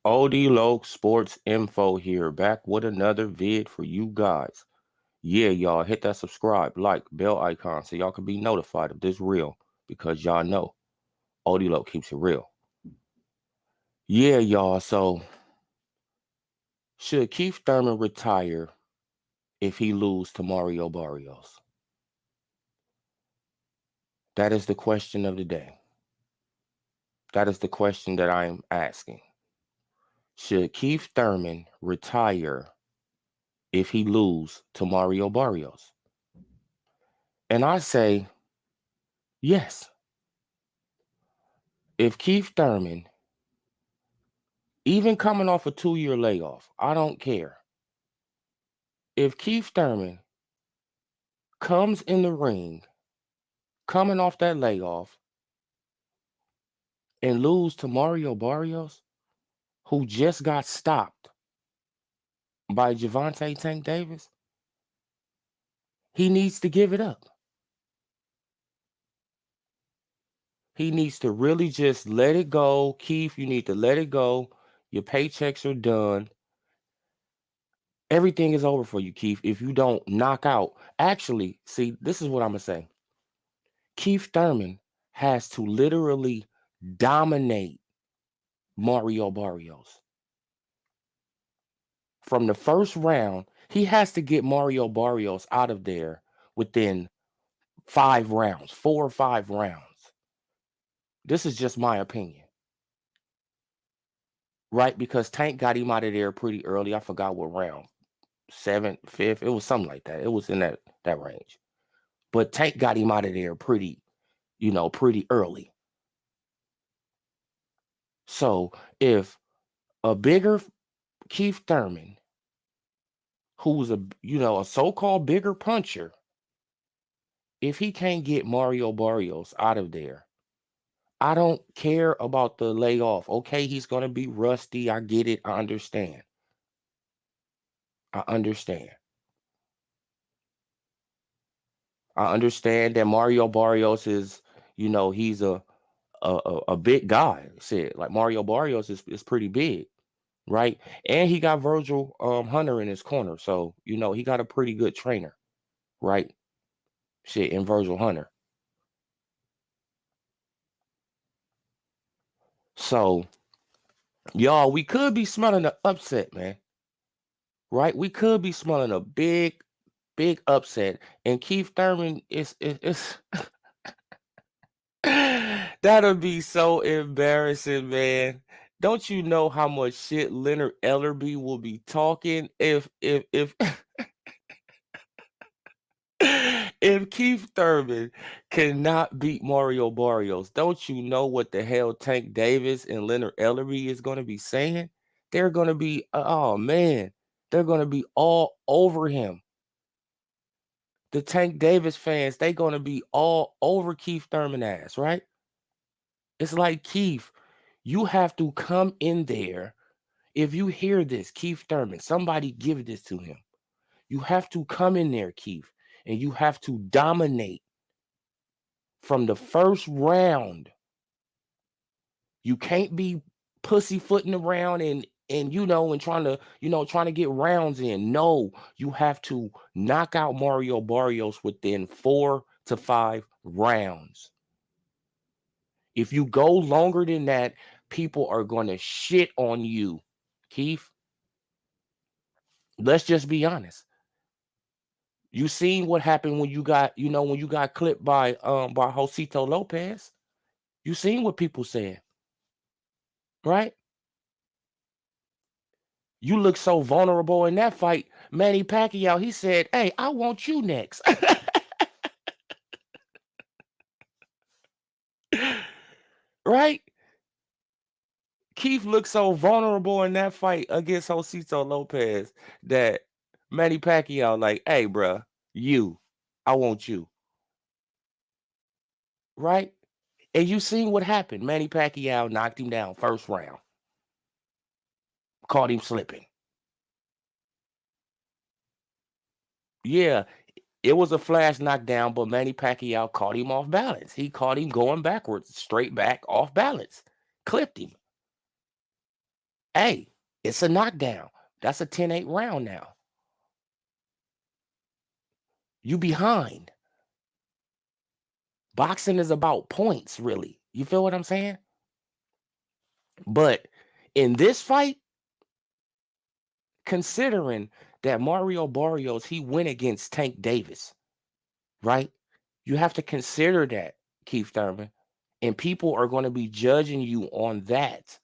OdeeLoccSportsInfo here, back with another vid for you guys. Yeah, y'all, hit that subscribe, like, bell icon so y'all can be notified of this reel because y'all know OdeeLoc keeps it real. Yeah, y'all, so should Keith Thurman retire if he lose to Mario Barrios? That is the question of the day. That is the question that I am asking. Should Keith Thurman retire if he lose to Mario Barrios? And I say yes. If Keith Thurman, even coming off a 2-year layoff, I don't care. If Keith Thurman comes in the ring, coming off that layoff, and lose to Mario Barrios, who just got stopped by Javante Tank Davis, he needs to give it up. He needs to really just let it go. Keith, you need to let it go. Your paychecks are done. Everything is over for you, Keith, if you don't knock out. Actually, see, this is what I'm going to say. Keith Thurman has to literally dominate Mario Barrios. From the first round, he has to get Mario Barrios out of there within 5 rounds, 4 or 5 rounds. This is just my opinion. Right? Because Tank got him out of there pretty early. I forgot what round. 7th, 5th. It was something like that. It was in that range. But Tank got him out of there pretty early. So if a bigger Keith Thurman, who's a so-called bigger puncher, if he can't get Mario Barrios out of there, I don't care about the layoff. Okay, he's gonna be rusty. I get it. I understand. I understand. I understand that Mario Barrios is, he's a big guy. Said like Mario Barrios is pretty big, right? And he got Virgil Hunter in his corner, so he got a pretty good trainer, right? Shit, in Virgil Hunter. So y'all, we could be smelling an upset, man. Right? We could be smelling a big, big upset, and Keith Thurman is that'll be so embarrassing, man. Don't you know how much shit Leonard Ellerby will be talking if if Keith Thurman cannot beat Mario Barrios? Don't you know what the hell Tank Davis and Leonard Ellerby is going to be saying? They're going to be, oh man, they're going to be all over him. The Tank Davis fans, they going to be all over Keith Thurman ass, right? It's like, Keith, you have to come in there. If you hear this, Keith Thurman, somebody give this to him. You have to come in there, Keith, and you have to dominate from the first round. You can't be pussyfooting around and trying to get rounds in. No, you have to knock out Mario Barrios within 4 to 5 rounds. If you go longer than that, people are going to shit on you, Keith. Let's just be honest. You seen what happened when you got clipped by Josito Lopez. You seen what people said, right? You look so vulnerable in that fight. Manny Pacquiao, he said, "Hey, I want you next." Right? Keith looked so vulnerable in that fight against Josito Lopez that Manny Pacquiao like, "Hey, bruh, I want you." Right? And you seen what happened. Manny Pacquiao knocked him down first round. Caught him slipping. Yeah, it was a flash knockdown, but Manny Pacquiao caught him off balance. He caught him going backwards, straight back, off balance. Clipped him. Hey, it's a knockdown. That's a 10-8 round now. You behind. Boxing is about points, really. You feel what I'm saying? But in this fight, considering that Mario Barrios, he went against Tank Davis, right? You have to consider that, Keith Thurman. And people are going to be judging you on that.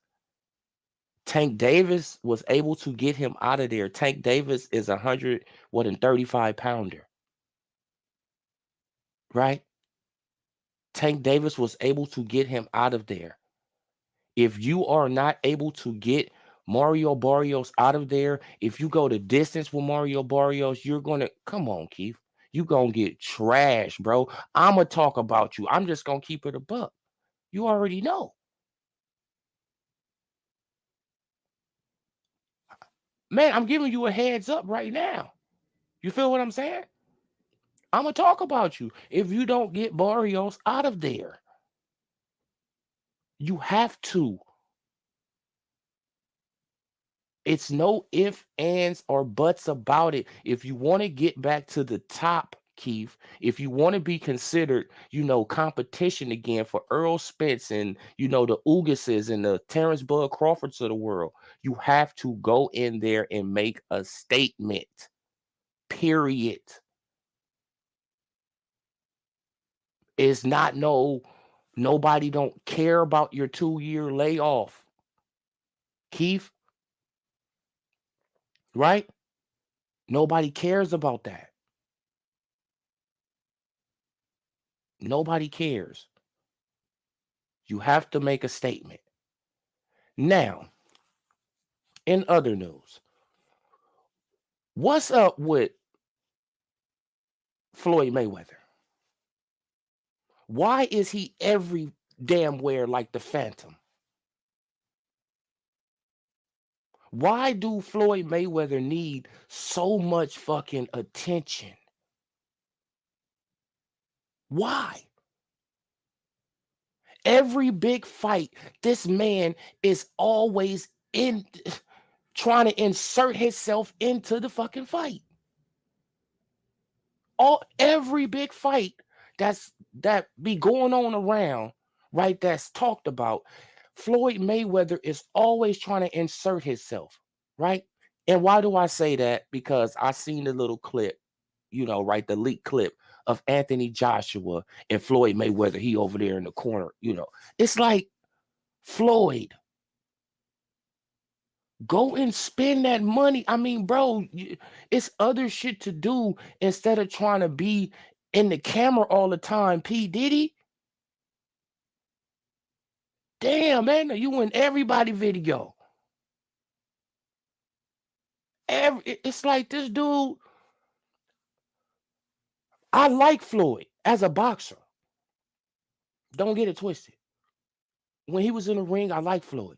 Tank Davis was able to get him out of there. Tank Davis is 135 pounder, right? Tank Davis was able to get him out of there. If you are not able to get Mario Barrios out of there, if you go the distance with Mario Barrios, you're gonna come on, Keith. You gonna get trash, bro. I'ma talk about you. I'm just gonna keep it a buck. You already know. Man, I'm giving you a heads up right now. You feel what I'm saying? I'm gonna talk about you. If you don't get Barrios out of there, you have to. It's no ifs, ands, or buts about it. If you want to get back to the top, Keith, if you want to be considered, competition again for Earl Spence and, the Ugases and the Terrence Bud Crawfords of the world, you have to go in there and make a statement. Period. It's not nobody don't care about your 2-year layoff. Keith, right? Nobody cares about that. Nobody cares. You have to make a statement. Now, in other news, what's up with Floyd Mayweather? Why is he every damn where like the Phantom? Why do Floyd Mayweather need so much fucking attention? Why? Every big fight, this man is always in trying to insert himself into the fucking fight. Every big fight that be going on around, right? That's talked about. Floyd Mayweather is always trying to insert himself, right? And why do I say that? Because I seen the little clip, right? The leak clip of Anthony Joshua and Floyd Mayweather. He over there in the corner. It's like, Floyd, go and spend that money. I mean, bro, it's other shit to do instead of trying to be in the camera all the time. P. Diddy, damn, man, you in everybody video. It's like this dude. I like Floyd as a boxer. Don't get it twisted. When he was in the ring, I like Floyd.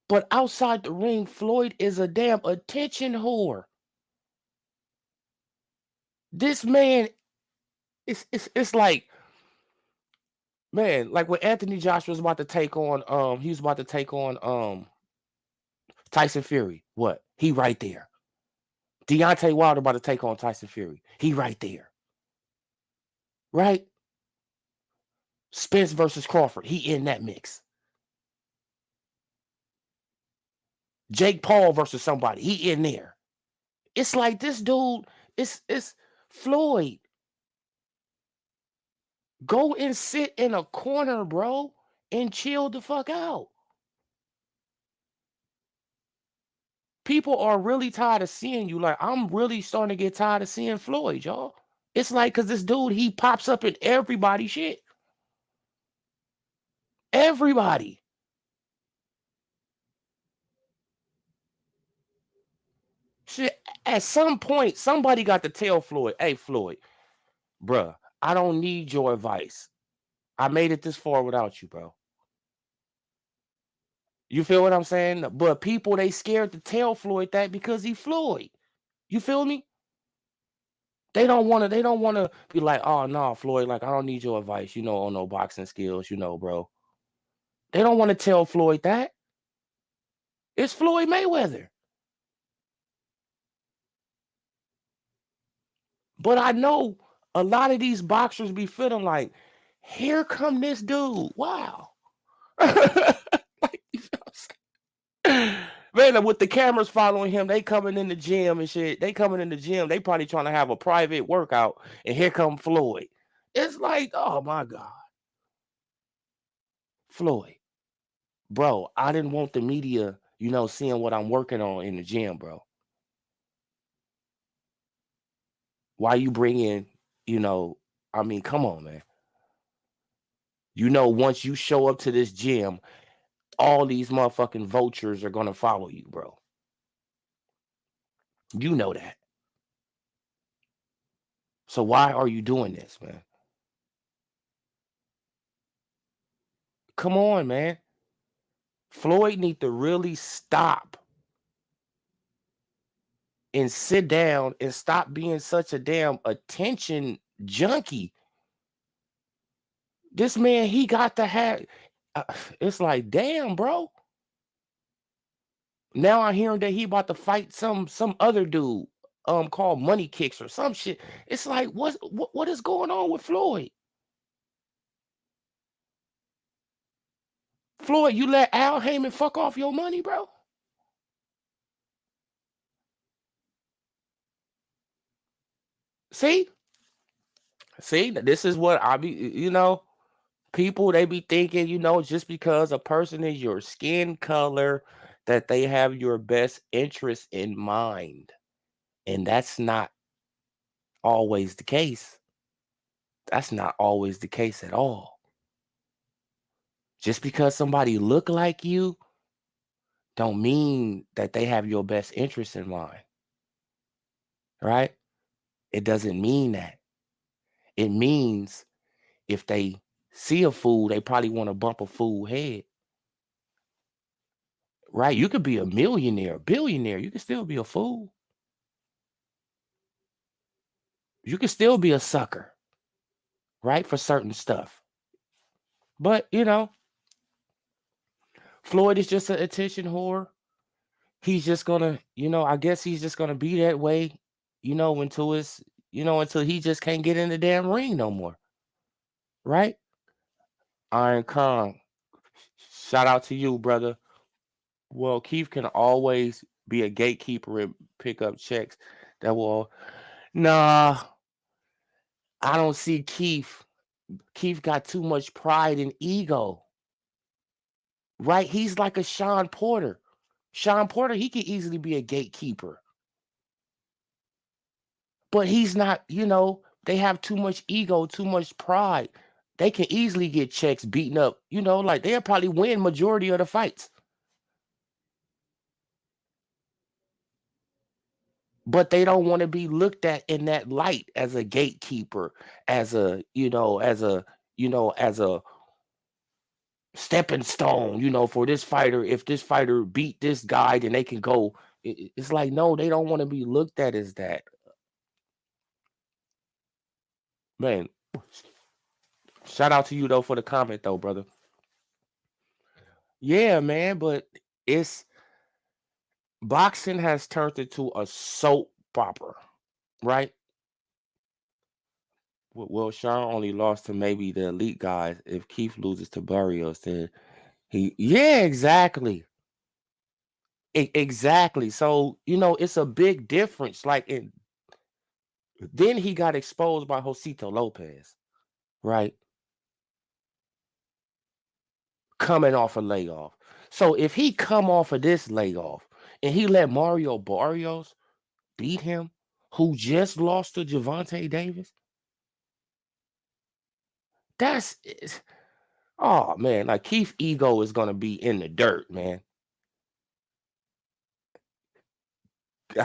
But outside the ring, Floyd is a damn attention whore. This man, it's like, man, like when Anthony Joshua was about to take on, he was about to take on Tyson Fury. What? He right there. Deontay Wilder about to take on Tyson Fury. He right there. Right? Spence versus Crawford. He in that mix. Jake Paul versus somebody. He in there. It's like this dude, it's Floyd. Go and sit in a corner, bro, and chill the fuck out. People are really tired of seeing you. Like, I'm really starting to get tired of seeing Floyd, y'all. It's like, because this dude, he pops up in everybody's shit. Everybody. Shit, at some point, somebody got to tell Floyd, hey, Floyd, bruh, I don't need your advice. I made it this far without you, bro. You feel what I'm saying? But people, they scared to tell Floyd that because he Floyd. You feel me? They don't wanna be like, oh no, Floyd, like I don't need your advice, on no boxing skills, bro. They don't want to tell Floyd that. It's Floyd Mayweather. But I know a lot of these boxers be feeling like, here come this dude. Wow. Like, you know what I'm saying? Man, with the cameras following him, they coming in the gym and shit. They coming in the gym. They probably trying to have a private workout. And here come Floyd. It's like, oh my God. Floyd. Bro, I didn't want the media, seeing what I'm working on in the gym, bro. Why you bring in, I mean, come on, man. Once you show up to this gym, all these motherfucking vultures are gonna follow you, bro. You know that. So why are you doing this, man? Come on, man. Floyd need to really stop and sit down and stop being such a damn attention junkie. This man, he got to have. Uh, it's like, damn, bro. Now I hearing that he about to fight some other dude, called Money Kicks or some shit. It's like, what is going on with Floyd? Floyd, you let Al Heyman fuck off your money, bro? See, this is what I be. People they be thinking, just because a person is your skin color, that they have your best interest in mind, and that's not always the case. That's not always the case at all. Just because somebody look like you don't mean that they have your best interest in mind, right? It doesn't mean that. It means if they see a fool, they probably want to bump a fool head, right? You could be a millionaire, billionaire, you can still be a fool. You can still be a sucker, right? For certain stuff. But, Floyd is just an attention whore. He's just gonna, I guess he's just gonna be that way, until until he just can't get in the damn ring no more. Right? Iron Kong. Shout out to you, brother. Well, Keith can always be a gatekeeper and pick up checks. That will Nah, I don't see Keith. Keith got too much pride and ego. Right? He's like a Sean Porter. Sean Porter, he could easily be a gatekeeper. But he's not, they have too much ego, too much pride. They can easily get checks beaten up, like they'll probably win majority of the fights. But they don't want to be looked at in that light as a gatekeeper, as a, as a stepping stone, for this fighter. If this fighter beat this guy, then they can go. It's like, no, they don't want to be looked at as that. Man, shout out to you though for the comment though, brother. Yeah, man, but it's boxing has turned into a soap opera, right? Well, Sean only lost to maybe the elite guys. If Keith loses to Barrios, then yeah, exactly. Exactly. So, it's a big difference. Like, then he got exposed by Josito Lopez, right? Coming off a layoff. So if he come off of this layoff and he let Mario Barrios beat him, who just lost to Javante Davis, that's oh man, like Keith ego is gonna be in the dirt, man.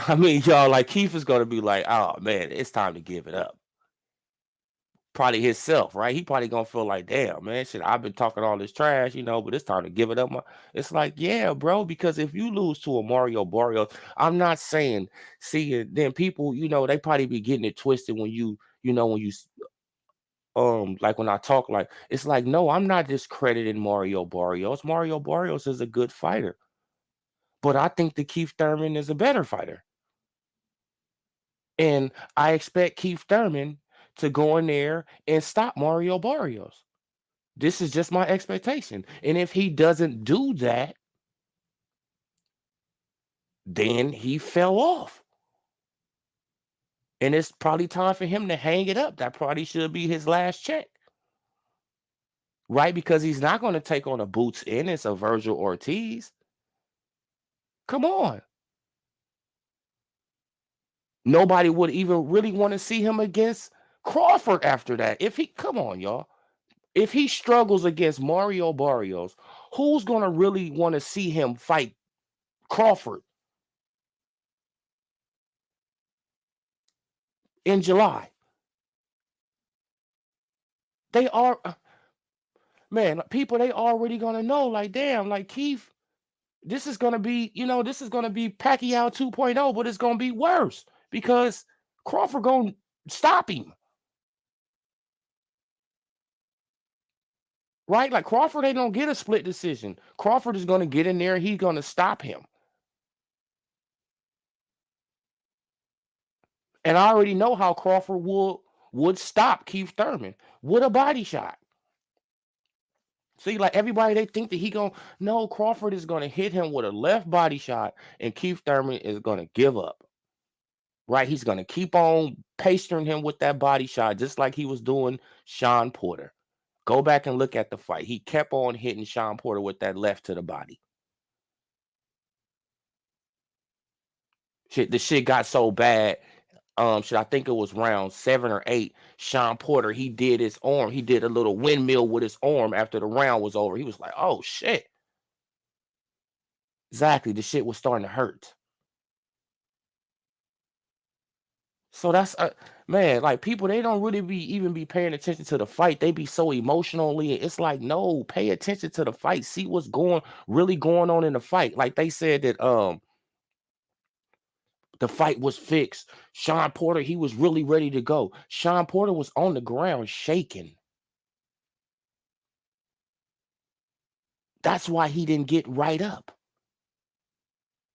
I mean, y'all, like Keith is gonna be like, oh man, it's time to give it up. Probably himself, right? He probably gonna feel like, damn, man, shit, I've been talking all this trash, but it's time to give it up. It's like, yeah, bro, because if you lose to a Mario Barrios, I'm not saying, see, then people, they probably be getting it twisted when when you like when I talk, like it's like, no, I'm not discrediting Mario Barrios. Mario Barrios is a good fighter. But I think that Keith Thurman is a better fighter. And I expect Keith Thurman to go in there and stop Mario Barrios. This is just my expectation. And if he doesn't do that, then he fell off. And it's probably time for him to hang it up. That probably should be his last check. Right? Because he's not going to take on a Boots Ennis, a Virgil Ortiz. Come on. Nobody would even really want to see him against Crawford after that. If he, come on, y'all. If he struggles against Mario Barrios, who's going to really want to see him fight Crawford in July? They are, man, people, they already going to know, like, damn, like Keith, this is going to be, this is going to be Pacquiao 2.0, but it's going to be worse because Crawford going to stop him. Right? Like Crawford ain't going to get a split decision. Crawford is going to get in there. He's going to stop him. And I already know how Crawford would stop Keith Thurman with a body shot. See, like everybody, they think that no, Crawford is going to hit him with a left body shot and Keith Thurman is going to give up. Right? He's going to keep on pestering him with that body shot, just like he was doing Sean Porter. Go back and look at the fight. He kept on hitting Sean Porter with that left to the body. The shit got so bad. I think it was round 7 or 8. Sean Porter, he did his arm. He did a little windmill with his arm after the round was over. He was like, oh shit. Exactly. The shit was starting to hurt. So that's man, like people, they don't really even be paying attention to the fight. They be so emotionally. It's like, no, pay attention to the fight. See what's really going on in the fight. Like they said that the fight was fixed. Sean Porter, he was really ready to go. Sean Porter was on the ground shaking. That's why he didn't get right up.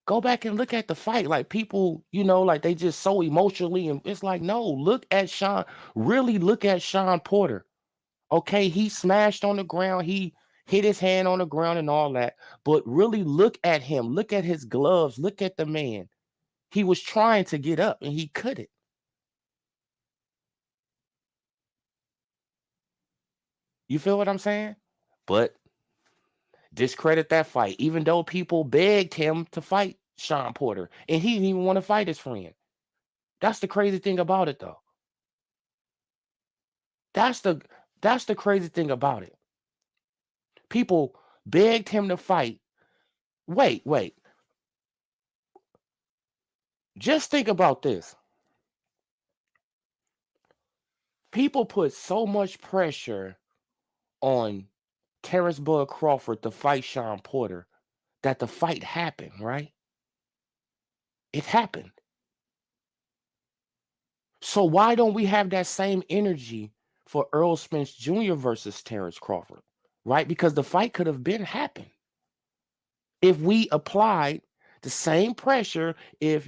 Go back and look at the fight. Like people, like they just so emotionally, and it's like, no, really look at Sean Porter. Okay, he smashed on the ground, he hit his hand on the ground and all that. But really look at him, look at his gloves, look at the man. He was trying to get up and he couldn't. You feel what I'm saying? But discredit that fight, even though people begged him to fight Sean Porter, and he didn't even want to fight his friend. That's the crazy thing about it, though. That's the that's the crazy thing about it. People begged him to fight. Wait. Just think about this. People put so much pressure on Terrence Bud Crawford to fight Sean Porter that the fight happened, right? It happened. So why don't we have that same energy for Earl Spence Jr. versus Terrence Crawford, right? Because the fight could have been happened if we applied the same pressure. If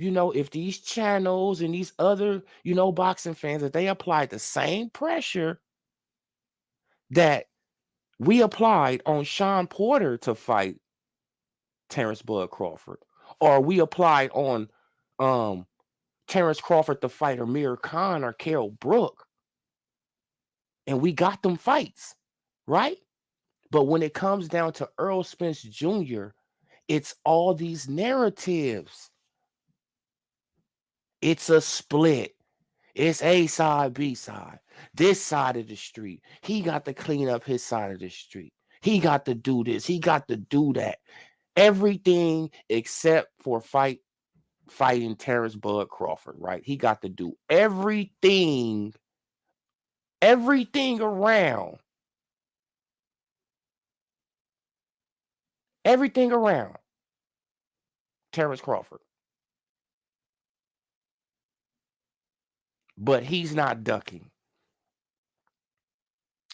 these channels and these other boxing fans, if they applied the same pressure that we applied on Sean Porter to fight Terrence Bud Crawford, or we applied on Terrence Crawford to fight Amir Khan or Carol Brook, and we got them fights, right? But when it comes down to Earl Spence Jr., it's all these narratives. It's a split. It's A side, B side. This side of the street. He got to clean up his side of the street. He got to do this. He got to do that. Everything except for fighting Terrence Bud Crawford, right? He got to do everything around. Everything around Terrence Crawford. But he's not ducking.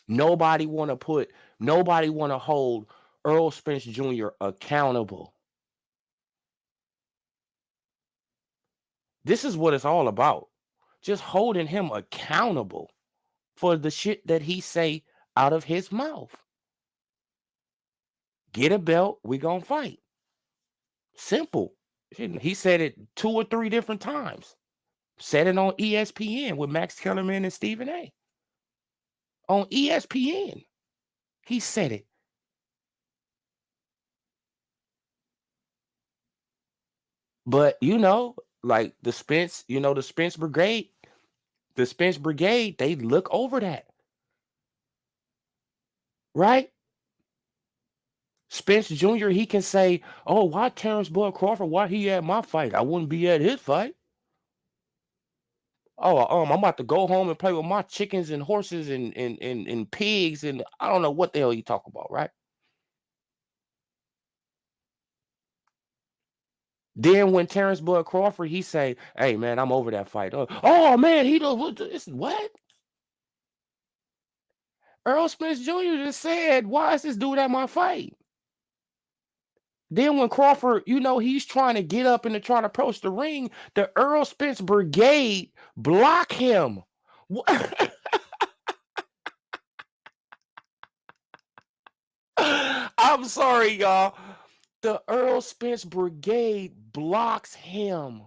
Nobody want to hold Earl Spence Jr. accountable. This is what it's all about. Just holding him accountable for the shit that he say out of his mouth. Get a belt, we gonna fight. Simple. He said it 2 or 3 different times. Said it on ESPN with Max Kellerman and Stephen A. On ESPN, he said it. But like the Spence, the Spence Brigade, they look over that, right? Spence Jr., he can say, "Oh, why Terrence Bud Crawford? Why he at my fight? I wouldn't be at his fight. Oh, I'm about to go home and play with my chickens and horses and pigs and I don't know what the hell you talk about, right?" Then when Terrence Bud Crawford, he say, "Hey man, I'm over that fight." Oh man, he does what? Earl Spence Jr. just said, "Why is this dude at my fight?" Then when Crawford, he's trying to get up and to try to approach the ring, the Earl Spence Brigade block him. I'm sorry, y'all. The Earl Spence Brigade blocks him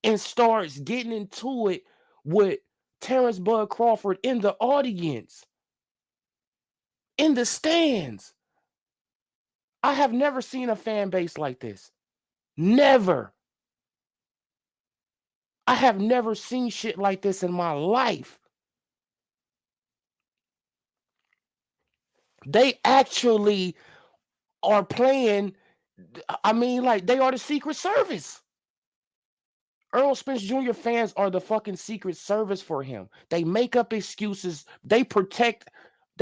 and starts getting into it with Terrence Bud Crawford in the audience, in the stands. I have never seen a fan base like this. Never. I have never seen shit like this in my life. They actually are playing, I mean, like they are the Secret Service. Earl Spence Jr. fans are the fucking Secret Service for him. They make up excuses. They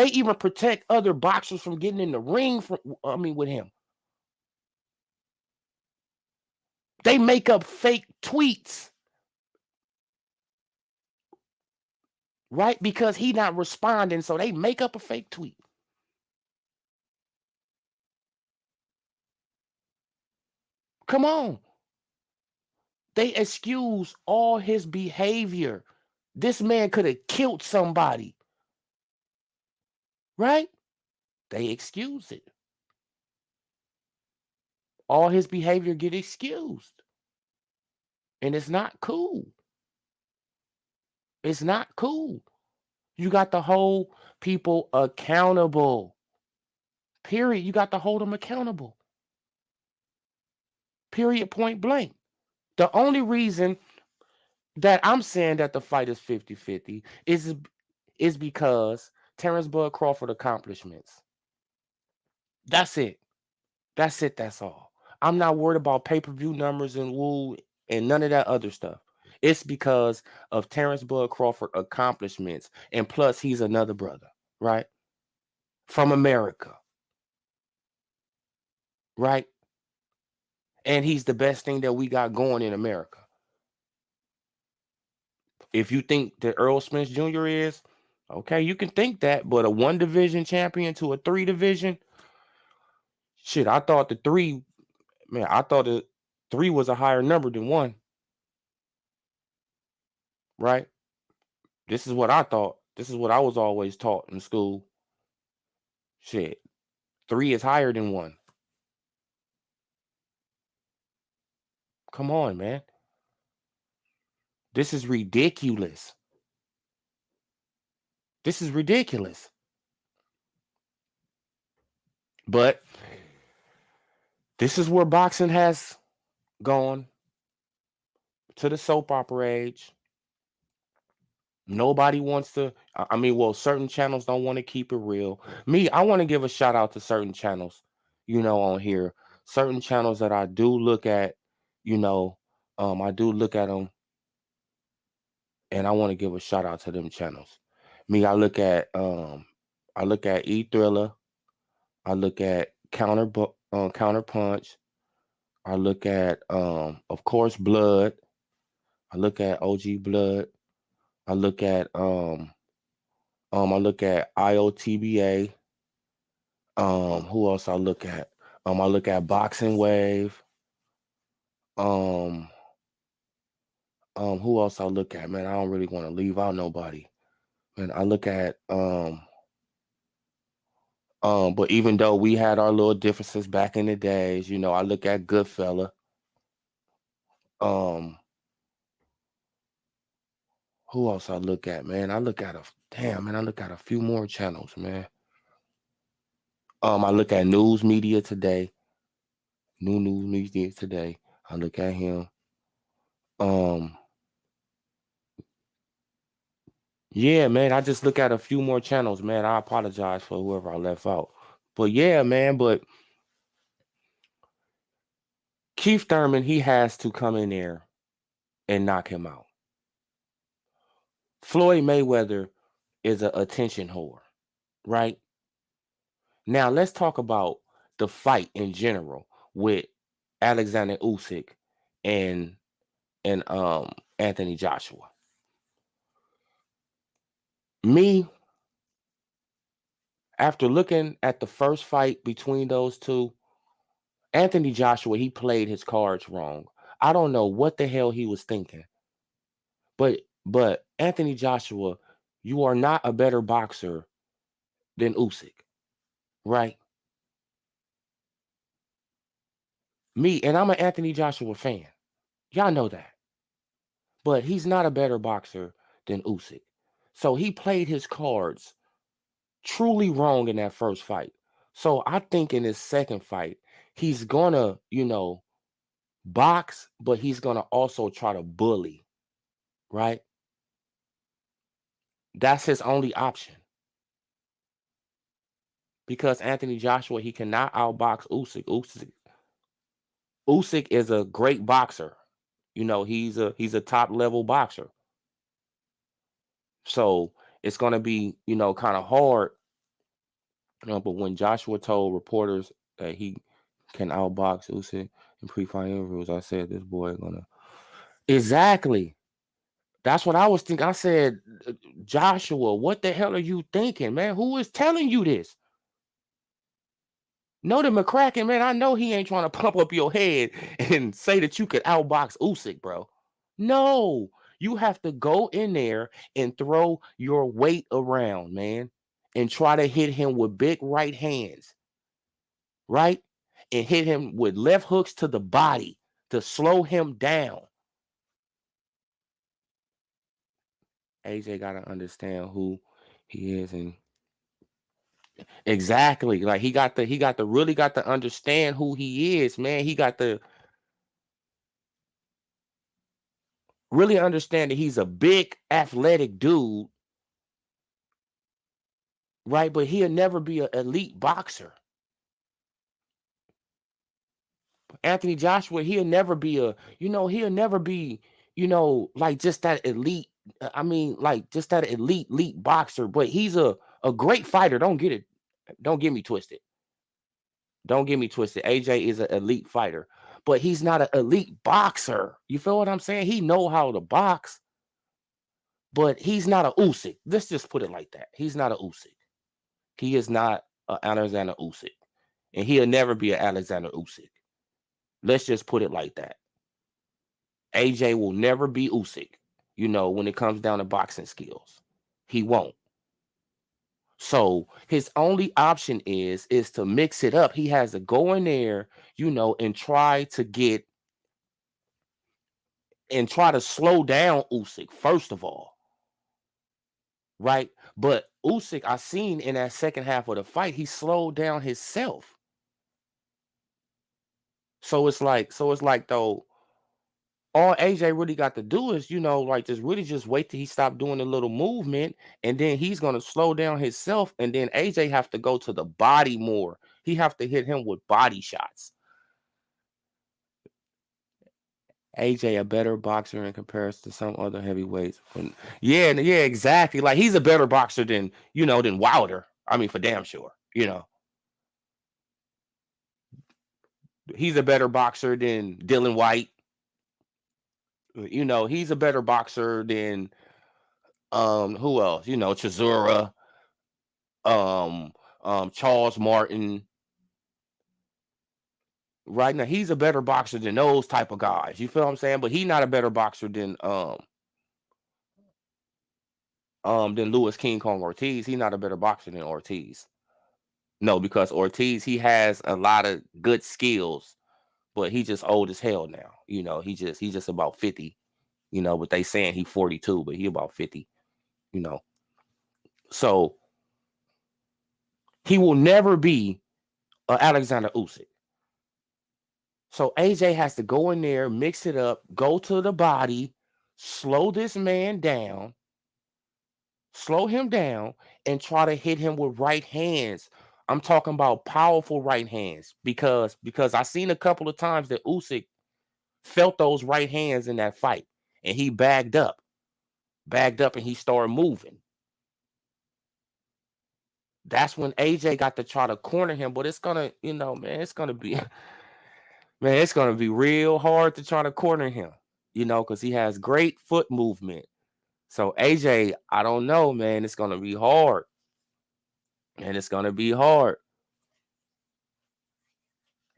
even protect other boxers from getting in the ring with him. They make up fake tweets, right? Because he not responding, so they make up a fake tweet. Come on. They excuse all his behavior. This man could have killed somebody, right? They excuse it. All his behavior get excused. And it's not cool. It's not cool. You got to hold people accountable. Period. You got to hold them accountable. Period. Point blank. The only reason that I'm saying that the fight is 50-50 is because Terrence Bud Crawford accomplishments. That's it. That's it. That's all. I'm not worried about pay-per-view numbers and woo and none of that other stuff. It's because of Terrence Bud Crawford accomplishments. And plus, he's another brother, right? From America, right? And he's the best thing that we got going in America. If you think that Earl Spence Jr. is, okay, you can think that, but a 1 division champion to a 3 division, shit, I thought the 3 was a higher number than 1, right? This is what I thought. This is what I was always taught in school. Shit, 3 is higher than 1. Come on, man. This is ridiculous. This is ridiculous. But this is where boxing has gone to the soap opera age. Nobody wants to, well, certain channels don't want to keep it real. Me, I want to give a shout out to certain channels, on here. Certain channels that I do look at, I do look at them and I want to give a shout out to them channels. Me, I look at E Thriller, I look at Counter Punch, I look at of course Blood, I look at OG Blood, I look at I look at IOTBA. Who else I look at? I look at Boxing Wave. Um, Who else I look at, man? I don't really want to leave out nobody. Man, I look at but even though we had our little differences back in the days, I look at Goodfella. Um, who else I look at, man? I look at a few more channels, man. I look at News Media Today, New News Media Today. I look at him. Um, yeah, man, I just look at a few more channels, man. I apologize for whoever I left out. But yeah, man, but Keith Thurman, he has to come in there and knock him out. Floyd Mayweather is an attention whore, right? Now let's talk about the fight in general with Alexander Usyk and Anthony Joshua. Me, after looking at the first fight between those two, Anthony Joshua, he played his cards wrong. I don't know what the hell he was thinking. But Anthony Joshua, you are not a better boxer than Usyk, right? Me, and I'm an Anthony Joshua fan. Y'all know that. But he's not a better boxer than Usyk. So he played his cards truly wrong in that first fight. So I think in his second fight, he's gonna, box, but he's gonna also try to bully, right? That's his only option. Because Anthony Joshua, he cannot outbox Usyk. Usyk is a great boxer. He's a top level boxer. So it's gonna be, kind of hard. But when Joshua told reporters that he can outbox Usyk in pre-fight interviews, I said this boy gonna exactly. That's what I was thinking. I said, Joshua, what the hell are you thinking, man? Who is telling you this? No, the McCracken, man. I know he ain't trying to pump up your head and say that you could outbox Usyk, bro. No, you have to go in there and throw your weight around, man, and try to hit him with big right hands, right? And hit him with left hooks to the body to slow him down. AJ got to understand who he is and exactly like he got to really got to understand who he is, man. He got to really understand that he's a big athletic dude, right? But he'll never be an elite boxer. Anthony Joshua, he'll never be, like just that elite. I mean, like just that elite boxer. But he's a great fighter. Don't get me twisted. Don't get me twisted. AJ is an elite fighter, but he's not an elite boxer. You feel what I'm saying? He know how to box, but he's not a Usyk. Let's just put it like that. He's not a Usyk. He is not a Alexander Usyk, and he'll never be an Alexander Usyk. Let's just put it like that. AJ will never be Usyk, when it comes down to boxing skills. He won't. So his only option is to mix it up. He has to go in there, and try to slow down Usyk, first of all, right? But Usyk, I seen in that second half of the fight, he slowed down himself. So it's like though, all AJ really got to do is, like just wait till he stop doing the little movement, and then he's gonna slow down himself, and then AJ have to go to the body more. He have to hit him with body shots. AJ a better boxer in comparison to some other heavyweights. Yeah, exactly. Like he's a better boxer than Wilder. I mean, for damn sure. He's a better boxer than Dylan White. He's a better boxer than who else? Chisora, um, Charles Martin. Right now, he's a better boxer than those type of guys. You feel what I'm saying? But he's not a better boxer than Louis King Kong Ortiz. He's not a better boxer than Ortiz. No, because Ortiz, he has a lot of good skills, but he just old as hell now. He's just about 50, but they saying he 42, but he about 50, you know. So he will never be Alexander Usyk. So AJ has to go in there, mix it up, go to the body, slow this man down, slow him down, and try to hit him with right hands. I'm talking about powerful right hands because I seen a couple of times that Usyk felt those right hands in that fight, and he bagged up, and he started moving. That's when AJ got to try to corner him, but it's gonna, man, it's gonna be, man, it's gonna be real hard to try to corner him, because he has great foot movement. So AJ, I don't know, man, it's gonna be hard, and it's gonna be hard.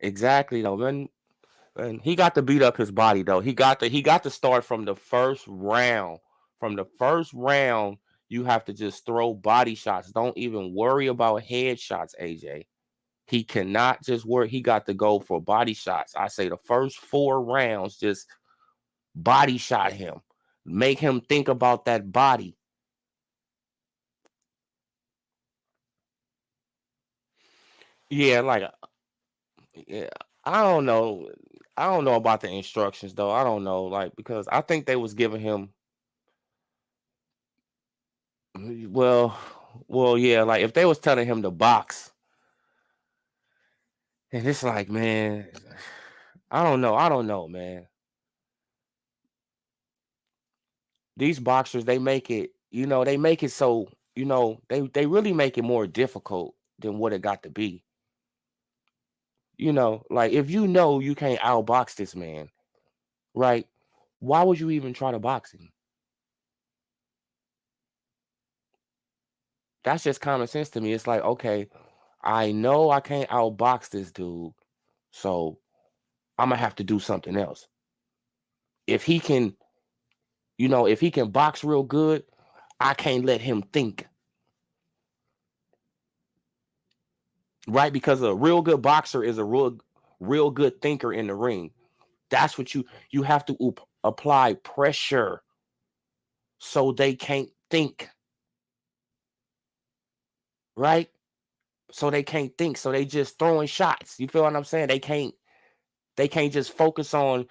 Exactly, though, man. And he got to beat up his body though. He got to start from the first round. From the first round, you have to just throw body shots. Don't even worry about head shots, AJ. He cannot just work. He got to go for body shots. I say the first 4 rounds, just body shot him. Make him think about that body. Yeah, like yeah. I don't know. I don't know about the instructions though. I don't know, like because I think they was giving him well, yeah, like if they was telling him to box, and it's like, man, I don't know, man. These boxers, they make it so, they really make it more difficult than what it got to be. Like if you can't outbox this man, right? Why would you even try to box him? That's just common sense to me. It's like, okay, I know I can't outbox this dude, so I'm gonna have to do something else. If he can, if he can box real good, I can't let him think, right? Because a real good boxer is a real good thinker in the ring. That's what you have to apply pressure so they can't think, right? So they can't think. So they just throwing shots. You feel what I'm saying? They can't just focus on,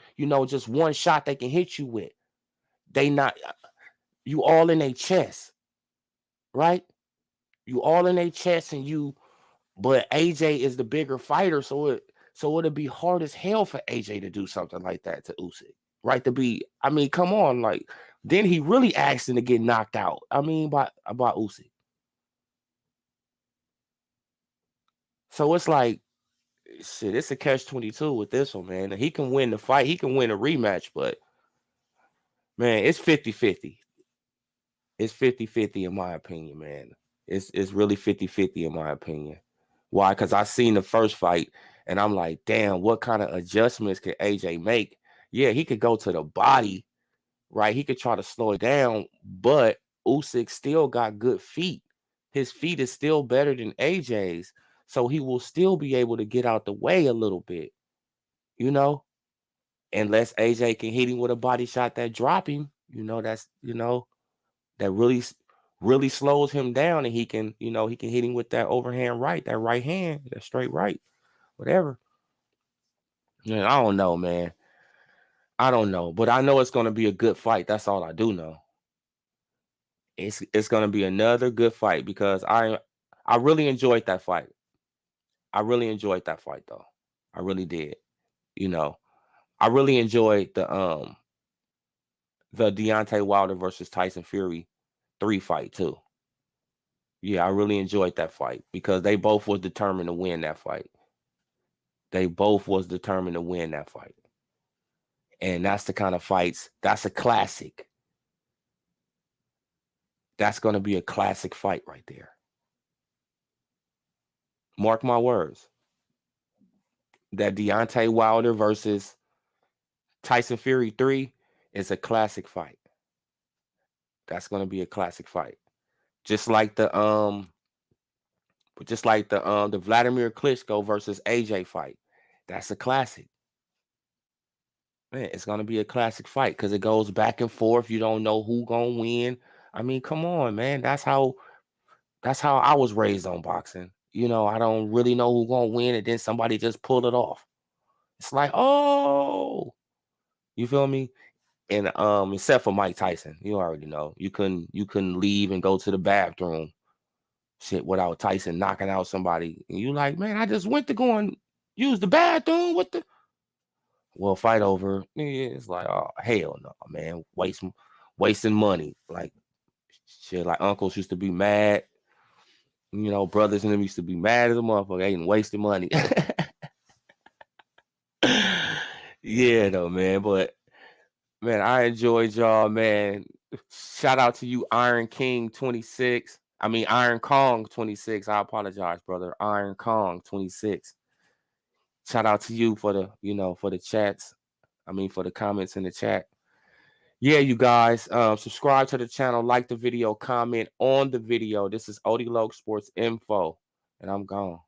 just one shot they can hit you with. They not you all in their chest, right? You all in their chest and but AJ is the bigger fighter, so it'd be hard as hell for AJ to do something like that to Usyk, right? I mean, come on, like then he really asking to get knocked out. I mean, by Usyk. So it's like shit. It's a catch-22 with this one, man. He can win the fight. He can win a rematch, but man, it's 50-50. It's 50-50 in my opinion, man. It's really 50-50 in my opinion. Why? Because I seen the first fight and I'm like, damn, what kind of adjustments can AJ make? Yeah, he could go to the body, right? He could try to slow it down, but Usyk still got good feet. His feet is still better than AJ's, so he will still be able to get out the way a little bit, you know? Unless AJ can hit him with a body shot that drop him, that really slows him down, and he can hit him with that overhand right, that right hand, that straight right, whatever. Yeah, I don't know, man. I don't know, but I know it's gonna be a good fight. That's all I do know. It's gonna be another good fight because I really enjoyed that fight. I really enjoyed that fight though. I really did. You know, I really enjoyed the Deontay Wilder versus Tyson Fury 3 fight too. Yeah, I really enjoyed that fight because they both was determined to win that fight. They both was determined to win that fight. And that's the kind of fights, that's a classic. That's going to be a classic fight right there. Mark my words. That Deontay Wilder versus Tyson Fury 3 is a classic fight. That's gonna be a classic fight. Just like the Vladimir Klitschko versus AJ fight. That's a classic. Man, it's gonna be a classic fight because it goes back and forth. You don't know who gonna win. I mean, come on, man. That's how I was raised on boxing. I don't really know who gonna win, and then somebody just pull it off. It's like, oh, you feel me? And except for Mike Tyson, you already know. You couldn't leave and go to the bathroom shit without Tyson knocking out somebody. And you like, man, I just went to go and use the bathroom. What the well, fight over. Yeah, it's like, oh hell no, man. Wasting money. Like shit, like uncles used to be mad. Brothers and them used to be mad as a motherfucker. They ain't wasting money. Yeah, though, man. But man, I enjoyed y'all, man. Shout out to you, Iron King 26. I mean Iron Kong 26. I apologize, brother. Iron Kong 26. Shout out to you for the chats. I mean for the comments in the chat. Yeah, you guys, subscribe to the channel, like the video, comment on the video. This is OdeeLoccSportsInfo, and I'm gone.